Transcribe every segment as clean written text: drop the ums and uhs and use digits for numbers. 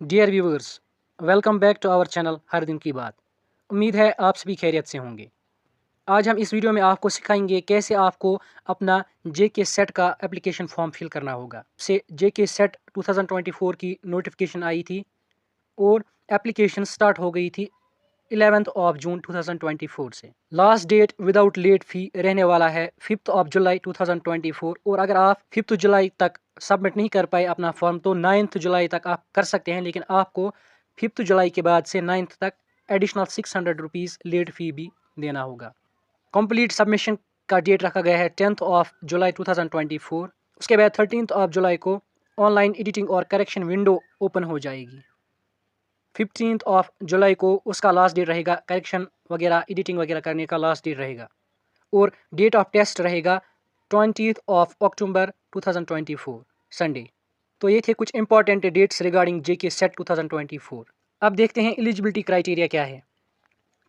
Dear viewers, welcome back to our channel हर दिन की बात। उम्मीद है आप सभी खैरियत से होंगे। आज हम इस वीडियो में आपको सिखाएंगे कैसे आपको अपना जेके सेट का एप्लीकेशन फॉर्म फिल करना होगा। से जेके सेट 2024 की नोटिफिकेशन आई थी और एप्लीकेशन स्टार्ट हो गई थी 11 ऑफ जून 2024 से। Last date without late fee रहने वाला है 5 ऑफ जुलाई 2024। और अगर आप 5 जुलाई तक सबमिट नहीं कर पाए अपना फॉर्म तो 9 जुलाई तक आप कर सकते हैं, लेकिन आपको 5 जुलाई के बाद से 9 तक एडिशनल 600 रुपीज़ लेट फ़ी भी देना होगा। कंप्लीट सबमिशन का डेट रखा गया है 10 ऑफ जुलाई 2024। उसके बाद 13 ऑफ जुलाई को ऑनलाइन एडिटिंग और करेक्शन विंडो ओपन हो जाएगी। 15 ऑफ जुलाई को उसका लास्ट डेट रहेगा, करेक्शन वगैरह एडिटिंग वगैरह करने का लास्ट डेट रहेगा। और डेट ऑफ टेस्ट रहेगा 20 ऑफ अक्टूबर 2024 संडे। तो ये थे कुछ इंपॉर्टेंट डेट्स रिगार्डिंग जेके सेट 2024। अब देखते हैं एलिजिबिलिटी क्राइटेरिया क्या है।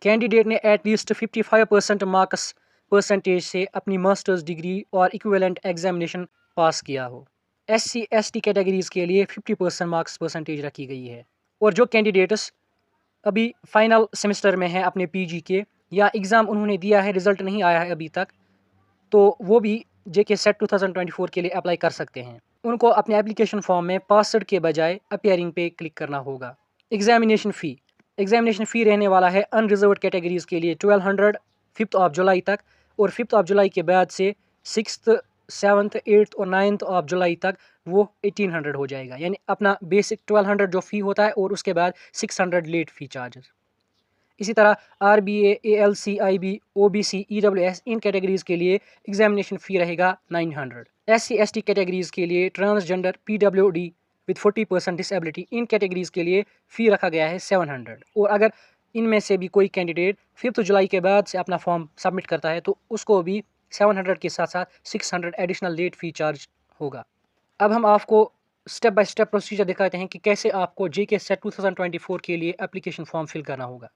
कैंडिडेट ने एटलीस्ट 55% मार्क्स परसेंटेज से अपनी मास्टर्स डिग्री और इक्विवेलेंट एग्जामिनेशन पास किया हो। SC/ST कैटेगरीज के लिए 50% मार्क्स परसेंटेज रखी गई है। और जो कैंडिडेट्स अभी फाइनल सेमेस्टर में हैं अपने पीजी के, या एग्ज़ाम उन्होंने दिया है रिज़ल्ट नहीं आया है अभी तक, तो वो भी जेके सेट 2024 के लिए अप्लाई कर सकते हैं। उनको अपने एप्लीकेशन फॉर्म में पासवर्ड के बजाय अपीयरिंग पे क्लिक करना होगा। एग्जामिनेशन फ़ी रहने वाला है अनरिजर्व्ड कैटेगरीज के लिए 1200 5 ऑफ जुलाई तक, और 5 ऑफ जुलाई के बाद से 6th 7th 8th और 9th ऑफ जुलाई तक वो 1800 हो जाएगा। यानी अपना बेसिक 1200 जो फ़ी होता है और उसके बाद 600 लेट फ़ी चार्जेस। इसी तरह RBA, ALC, IB, OBC, EWS इन कैटेगरीज के लिए एग्जामिनेशन फ़ी रहेगा 900। SC/ST कैटेगरीज के लिए transgender, PWD with 40% disability in categories के लिए फ़ी रखा गया है 700। और अगर इनमें से भी कोई कैंडिडेट 5 जुलाई के बाद से अपना फॉर्म सबमिट करता है तो उसको भी 700 के साथ साथ 600 एडिशनल लेट फ़ी चार्ज होगा। अब हम आपको स्टेप बाय स्टेप प्रोसीजर दिखाते हैं कि कैसे आपको जेके सेट 2024 के लिए एप्लीकेशन फॉर्म फिल करना होगा।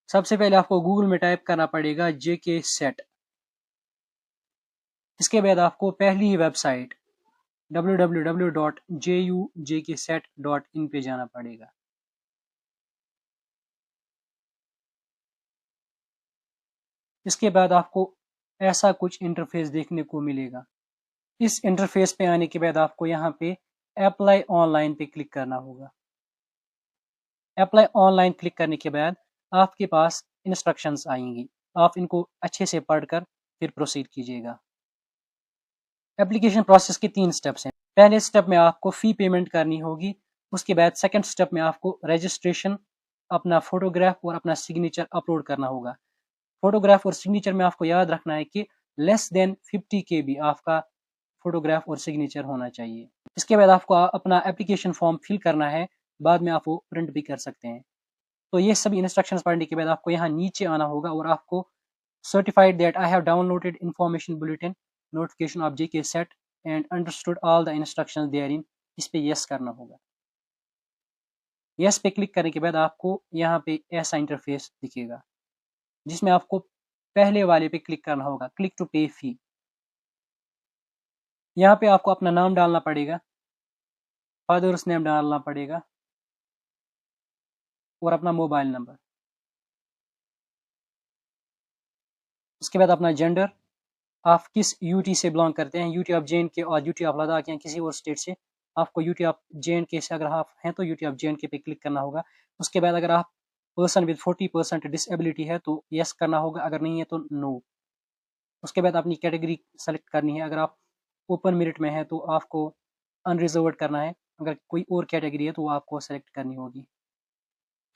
सबसे पहले आपको गूगल में टाइप करना पड़ेगा जेके सेट। इसके बाद आपको पहली ही वेबसाइट www.jujkset.in पे जाना पड़ेगा। इसके बाद आपको ऐसा कुछ इंटरफेस देखने को मिलेगा। इस इंटरफेस पे आने के बाद आपको यहाँ पे अप्लाई ऑनलाइन पे क्लिक करना होगा। अप्लाई ऑनलाइन क्लिक करने के बाद आपके पास इंस्ट्रक्शंस आएंगी, आप इनको अच्छे से पढ़कर फिर प्रोसीड कीजिएगा। एप्लीकेशन प्रोसेस के 3 स्टेप्स हैं। पहले स्टेप में आपको फ़ी पेमेंट करनी होगी। उसके बाद सेकंड स्टेप में आपको रजिस्ट्रेशन, अपना फ़ोटोग्राफ और अपना सिग्नेचर अपलोड करना होगा। फ़ोटोग्राफ और सिग्नेचर में आपको याद रखना है कि लेस देन 50 KB आपका फ़ोटोग्राफ और सिग्नेचर होना चाहिए। इसके बाद आपको अपना एप्लीकेशन फॉर्म फिल करना है, बाद में आप वो प्रिंट भी कर सकते हैं। तो ये सभी इंस्ट्रक्शंस पढ़ने के बाद आपको यहाँ नीचे आना होगा और आपको certified that I have downloaded information bulletin notification of JK SET and understood all the instructions therein, इस पे यस करना होगा। यस पे क्लिक करने के बाद आपको यहाँ पे ऐसा इंटरफेस दिखेगा जिसमें आपको पहले वाले पे क्लिक करना होगा, क्लिक टू पे फी। यहाँ पे आपको अपना नाम डालना पड़ेगा, फादर्स नेम डालना पड़ेगा और अपना मोबाइल नंबर। उसके बाद अपना जेंडर, आप किस यूटी से बिलोंग करते हैं, यूटी ऑफ JNK और यूटी ऑफ लद्दाख या किसी और स्टेट से। आपको यूटी ऑफ JNK से अगर आप हैं तो यूटी ऑफ JNK पे क्लिक करना होगा। उसके बाद अगर आप पर्सन विद 40% डिसेबिलिटी है तो यस करना होगा, अगर नहीं है तो नो। उसके बाद अपनी कैटेगरी सेलेक्ट करनी है, अगर आप ओपन मेरिट में है तो आपको अनरिजर्व्ड करना है, अगर कोई और कैटेगरी है तो आपको सेलेक्ट करनी होगी।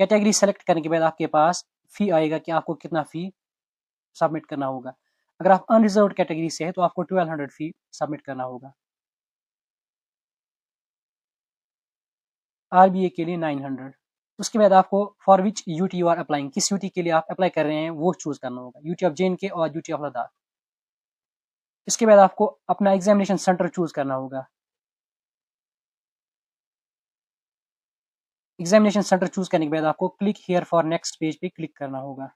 कैटेगरी सेलेक्ट करने के बाद आपके पास फ़ी आएगा कि आपको कितना फ़ी सबमिट करना होगा। अगर आप अनरिजर्व्ड कैटेगरी से है तो आपको 1200 फ़ी सबमिट करना होगा। RBA के लिए 900। उसके बाद आपको for which UT you are applying, किस यूटी के लिए आप अप्लाई कर रहे हैं वो चूज करना होगा, यूटी ऑफ JNK और यूटी ऑफ लद्दाख। इसके बाद आपको अपना एग्जामिनेशन सेंटर चूज करना होगा। एग्जामिनेशन सेंटर चूज करने के बाद आपको click here for next page पे क्लिक करना होगा।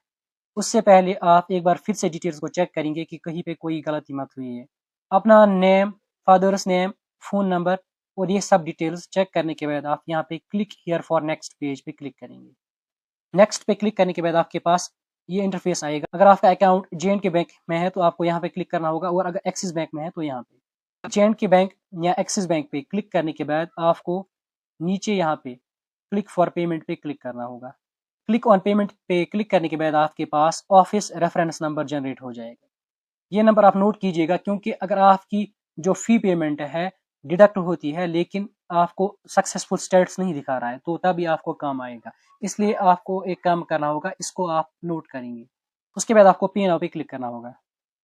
उससे पहले आप एक बार फिर से डिटेल्स को चेक करेंगे कि कहीं पे कोई गलती मत हुई है। अपना name, father's name, phone number और ये सब डिटेल्स चेक करने के बाद आप यहाँ पे click here for next page पे क्लिक करेंगे। नेक्स्ट पे क्लिक करने के बाद आपके पास ये इंटरफेस आएगा। अगर आपका अकाउंट जे.एंड.के बैंक में है तो आपको यहाँ पे क्लिक करना होगा, और अगर एक्सिस बैंक में है तो यहाँ पे जे.एंड.के बैंक या एक्सिस बैंक पे क्लिक करने के बाद आपको नीचे यहाँ पे क्लिक फॉर पेमेंट पे क्लिक करना होगा। क्लिक ऑन पेमेंट पे क्लिक करने के बाद आपके पास ऑफिस रेफरेंस नंबर जनरेट हो जाएगा। ये नंबर आप नोट कीजिएगा, क्योंकि अगर आपकी जो फ़ी पेमेंट है डिडक्ट होती है लेकिन आपको सक्सेसफुल स्टेटस नहीं दिखा रहा है, तो तभी आपको काम आएगा। इसलिए आपको एक काम करना होगा, इसको आप नोट करेंगे। उसके बाद आपको पे नाउ पे क्लिक करना होगा।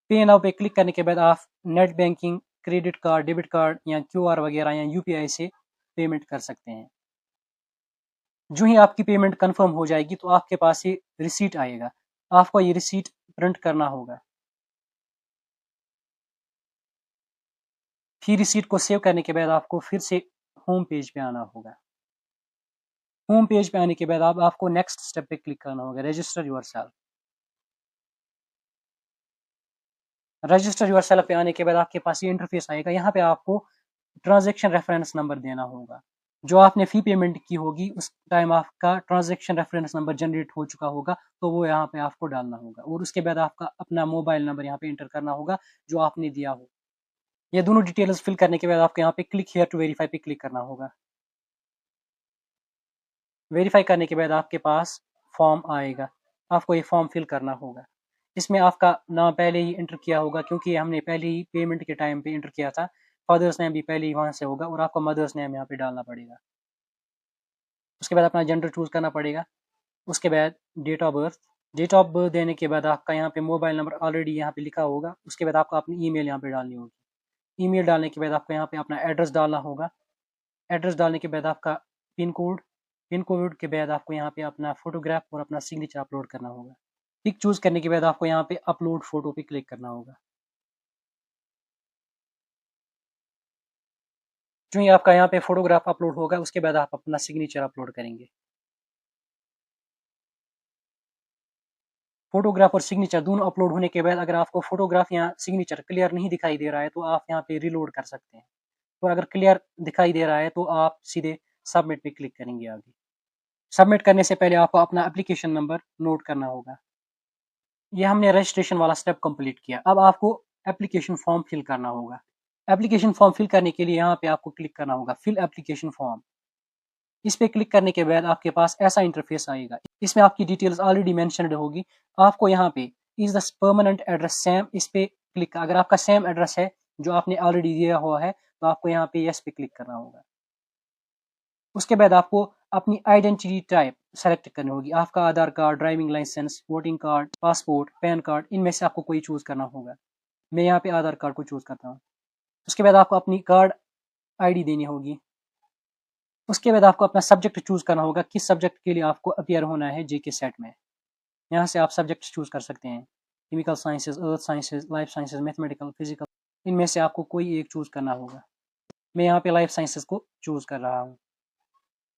पे नाउ पे क्लिक करने के बाद आप net banking, credit card, debit card या क्यूआर वगैरह या यूपीआई से पेमेंट कर सकते हैं। जो ही आपकी पेमेंट कंफर्म हो जाएगी तो आपके पास ये रिसीट आएगा। आपको ये रिसीट प्रिंट करना होगा। फिर रिसीट को सेव करने के बाद आपको फिर से होम पेज पे आना होगा। होम पेज पे आने के बाद आपको नेक्स्ट स्टेप पे क्लिक करना होगा, रजिस्टर योरसेल्फ। रजिस्टर योरसेल्फ पे आने के बाद आपके पास ये इंटरफेस आएगा। यहाँ पे आपको ट्रांजैक्शन रेफरेंस नंबर देना होगा। जो आपने फ़ी पेमेंट की होगी उस टाइम आपका ट्रांजैक्शन रेफरेंस नंबर जनरेट हो चुका होगा, तो वो यहाँ पे आपको डालना होगा, और उसके बाद आपका अपना मोबाइल नंबर यहाँ पे इंटर करना होगा जो आपने दिया हो। ये दोनों डिटेल्स फिल करने के बाद आपको यहाँ पे क्लिक हियर टू वेरीफाई पे क्लिक करना होगा। वेरीफाई करने के बाद आपके पास फॉर्म आएगा। आपको ये फॉर्म फिल करना होगा। इसमें आपका नाम पहले ही इंटर किया होगा, क्योंकि हमने पहले ही पेमेंट के टाइम पे इंटर किया था। फादर्स नेम भी पहले ही वहाँ से होगा, और आपको मदर्स नेम यहाँ पे डालना पड़ेगा। उसके बाद अपना जेंडर चूज़ करना पड़ेगा। उसके बाद date of birth. Date of birth देने के बाद आपका यहाँ पे मोबाइल नंबर ऑलरेडी यहाँ पे लिखा होगा। उसके बाद आपको अपनी ईमेल यहाँ पे डालनी होगी। ईमेल डालने के बाद आपको यहाँ पे अपना एड्रेस डालना होगा। एड्रेस डालने के बाद आपका पिन कोड। पिन कोड के बाद आपको यहाँ पे अपना फोटोग्राफ और अपना सिग्नेचर अपलोड करना होगा। पिक चूज़ करने के बाद आपको यहाँ पे अपलोड फोटो पे क्लिक करना होगा। जो ही आपका यहाँ पे फोटोग्राफ अपलोड होगा उसके बाद आप अपना सिग्नेचर अपलोड करेंगे। फोटोग्राफ और सिग्नेचर दोनों अपलोड होने के बाद अगर आपको फोटोग्राफ या सिग्नेचर क्लियर नहीं दिखाई दे रहा है तो आप यहाँ पे रिलोड कर सकते हैं, और अगर क्लियर दिखाई दे रहा है तो आप सीधे सबमिट पे क्लिक करेंगे। आगे सबमिट करने से पहले आपको अपना एप्लीकेशन नंबर नोट करना होगा। ये हमने रजिस्ट्रेशन वाला स्टेप कंप्लीट किया। अब आपको एप्लीकेशन फॉर्म फिल करना होगा। एप्लीकेशन फॉर्म फिल करने के लिए यहाँ पे आपको क्लिक करना होगा, फिल एप्लीकेशन फॉर्म। इस पे क्लिक करने के बाद आपके पास ऐसा इंटरफेस आएगा। इसमें आपकी डिटेल्स ऑलरेडी मेंशन्ड होगी। आपको यहाँ पे is the permanent address same, इस पे क्लिक। अगर आपका सेम एड्रेस है जो आपने ऑलरेडी दिया हुआ है तो आपको यहाँ पे यस पे क्लिक करना होगा। उसके बाद आपको अपनी आइडेंटिटी टाइप सेलेक्ट करनी होगी। आपका Aadhaar card, driving licence, voting card, passport, PAN card, इनमें से आपको कोई चूज़ करना होगा। मैं यहाँ पे आधार कार्ड को चूज़ करता हूँ। उसके बाद आपको अपनी कार्ड आईडी देनी होगी। उसके बाद आपको अपना सब्जेक्ट चूज़ करना होगा, किस सब्जेक्ट के लिए आपको अपियर होना है जेके सेट में। यहाँ से आप सब्जेक्ट चूज़ कर सकते हैं, केमिकल साइंसेज, अर्थ sciences, life sciences, mathematical, physical, इनमें से आपको कोई एक चूज़ करना होगा। मैं यहाँ पे लाइफ साइंसेज को चूज़ कर रहा हूँ।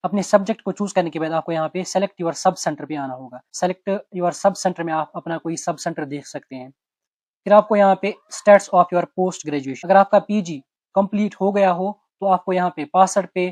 अपने सब्जेक्ट को चूज़ करने के बाद आपको यहाँ पे सेलेक्ट योर सब सेंटर पे आना होगा। सेलेक्ट योर सब सेंटर में आप अपना कोई सब सेंटर देख सकते हैं। फिर आपको यहाँ पे states of your post graduation, अगर आपका पीजी कंप्लीट हो गया हो तो आपको यहाँ पे 62 पे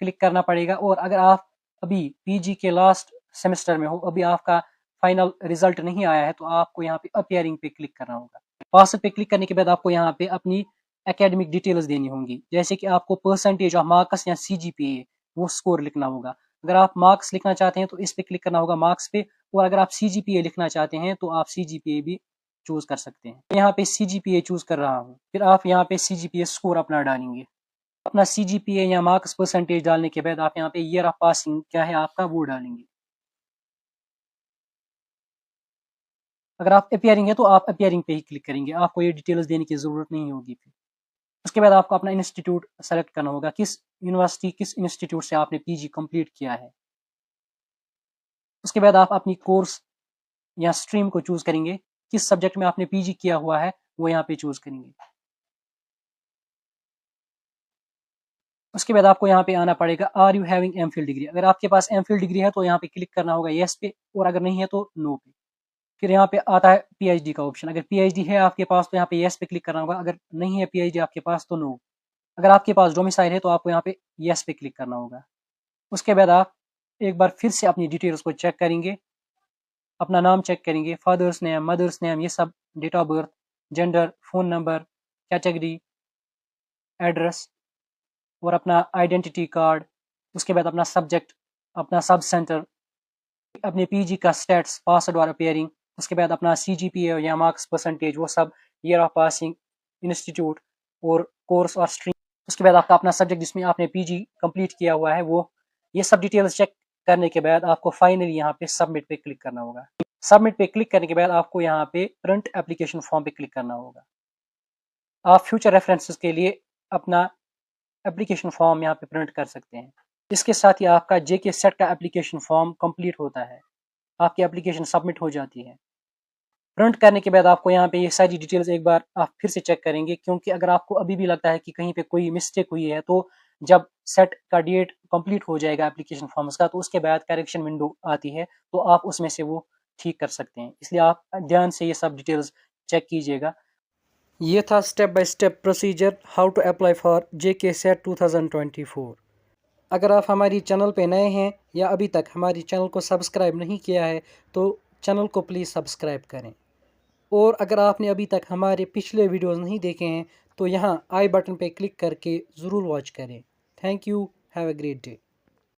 क्लिक करना पड़ेगा, और अगर आप अभी पीजी के लास्ट सेमेस्टर में हो, अभी आपका फाइनल रिजल्ट नहीं आया है, तो आपको यहाँ पे अपियरिंग पे क्लिक करना होगा। 62 पे क्लिक करने के बाद आपको यहाँ पे अपनी एकेडमिक डिटेल्स देनी होंगी, जैसे कि आपको परसेंटेज ऑफ मार्क्स या सीजीपीए वो स्कोर लिखना होगा। अगर आप मार्क्स लिखना चाहते हैं तो इस पे क्लिक करना होगा, मार्क्स पे, और अगर आप सीजीपीए लिखना चाहते हैं तो आप सीजीपीए भी चूज कर सकते हैं। यहाँ पे सीजीपीए चूज कर रहा हूँ। फिर आप यहाँ पे सीजीपीए स्कोर अपना डालेंगे। अपना सीजीपीए या मार्क्स परसेंटेज डालने के बाद आप यहाँ पे ईयर ऑफ पासिंग क्या है आपका वो डालेंगे। अगर आप अपियरिंग है तो आप अपियरिंग पे ही क्लिक करेंगे, आपको ये डिटेल्स देने की जरूरत नहीं होगी। फिर उसके बाद आपको अपना इंस्टीट्यूट सेलेक्ट करना होगा, किस यूनिवर्सिटी, किस इंस्टीट्यूट से आपने पीजी कंप्लीट किया है। उसके बाद आप अपनी कोर्स या स्ट्रीम को चूज करेंगे, किस सब्जेक्ट में आपने पीजी किया हुआ है वो यहाँ पे चूज करेंगे। उसके बाद आपको यहाँ पे आना पड़ेगा, are you having MPhil degree. अगर आपके पास एमफिल डिग्री है तो यहाँ पे क्लिक करना होगा यस पे, और अगर नहीं है तो नो पे। फिर यहाँ पे आता है पीएचडी का ऑप्शन। अगर पीएचडी है आपके पास तो यहाँ पे यस पे क्लिक करना होगा, अगर नहीं है पीएचडी आपके पास तो नो। अगर आपके पास डोमिसाइल है तो आपको यहाँ पे यस पे क्लिक करना होगा। उसके बाद आप एक बार फिर से अपनी डिटेल्स को चेक करेंगे, अपना नाम चेक करेंगे, फादर्स नेम, मदर्स नेम, ये सब, date of birth, gender, phone number, category, address और अपना आइडेंटिटी कार्ड। उसके बाद अपना सब्जेक्ट, अपना सब सेंटर, अपने पीजी का स्टेट्स, पासवर्ड और अपीयरिंग। उसके बाद अपना सीजीपीए या मार्क्स परसेंटेज, वो सब, ईयर ऑफ पासिंग, इंस्टीट्यूट और कोर्स और स्ट्रीम। उसके बाद आपका अपना सब्जेक्ट जिसमें आपने पीजी कंप्लीट किया हुआ है वो। ये सब डिटेल्स चेक करने के बाद आपको फाइनली यहाँ पे सबमिट पे क्लिक करना होगा। सबमिट पे क्लिक करने के बाद आपको यहाँ पे प्रिंट एप्लीकेशन फॉर्म पे क्लिक करना होगा। आप फ्यूचर रेफरेंसेस के लिए अपना एप्लीकेशन फॉर्म यहाँ पे प्रिंट कर सकते हैं। इसके साथ ही आपका जेके सेट का एप्लीकेशन फॉर्म कंप्लीट होता है, आपकी एप्लीकेशन सबमिट हो जाती है। प्रिंट करने के बाद आपको यहाँ पे ये सारी डिटेल्स एक बार आप फिर से चेक करेंगे, क्योंकि अगर आपको अभी भी लगता है कि कहीं पे कोई मिस्टेक हुई है तो जब सेट का डेट कंप्लीट हो जाएगा एप्लीकेशन फॉर्म्स का, तो उसके बाद करेक्शन विंडो आती है, तो आप उसमें से वो ठीक कर सकते हैं। इसलिए आप ध्यान से ये सब डिटेल्स चेक कीजिएगा। ये था step by step procedure how to apply for JK SET 2024। अगर आप हमारी चैनल पे नए हैं या अभी तक हमारी चैनल को सब्सक्राइब नहीं किया है तो चैनल को प्लीज़ सब्सक्राइब करें। और अगर आपने अभी तक हमारे पिछले वीडियोस नहीं देखे हैं तो यहाँ आई बटन पे क्लिक करके ज़रूर वॉच करें। Thank you, have a great day.